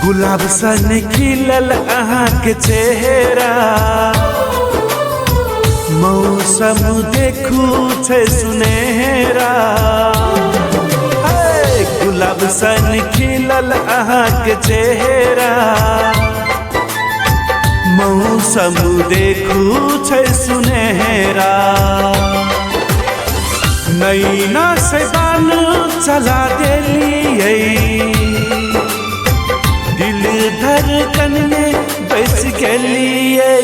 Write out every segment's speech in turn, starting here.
गुलाब सन खिलल अहाँ के चेहरा, मौसम देखू छै सुनहरा। गुलाब सन खिलल अहाँ के चेहरा, मौसम देखू छै सुनहरा। नैना से बान चला देलियै, दिल धड़कन में बस गेलियै।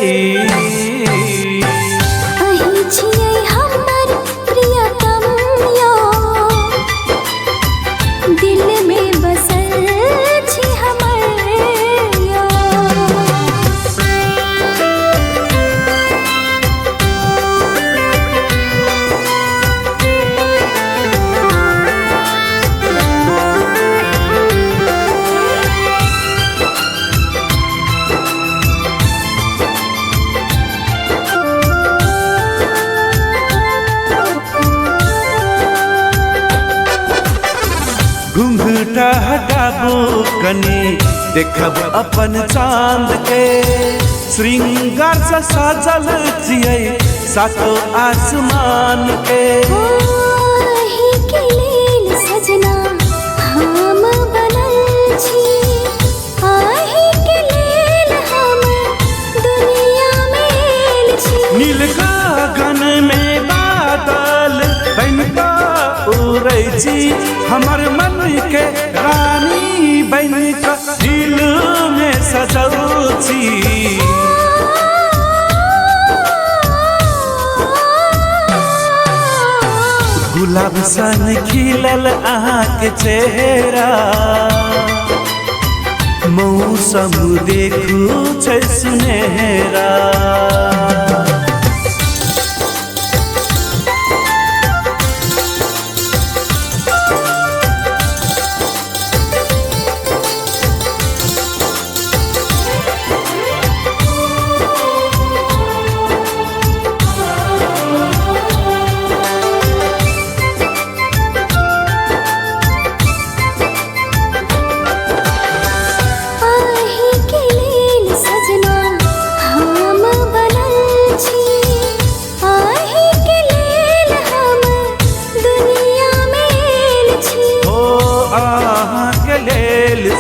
घुंघटा हटाबू कनी देखब अपन चांद के, श्रृंगार से साजल छियै सातो आसमान के। आही के लेल सजना हम बनल छी, आही के लेल हम दुनिया में आयल छी। नील गगन में बादल बनका उड़ै छी, हमर मन के रानी बनका दिल में सजल छी। गुलाब सन खिलल अहाँ के चेहरा, मौसम देखू छै सुनहरा।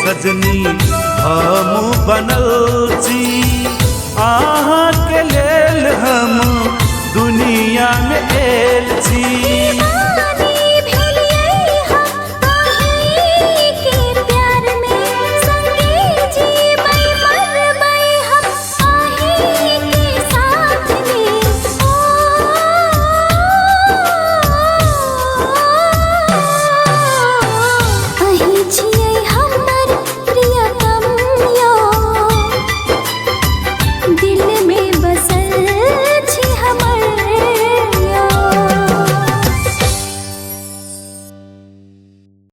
सजनी हम बनल छी, अहाँ के लेल हम दुनिया में आयल छी।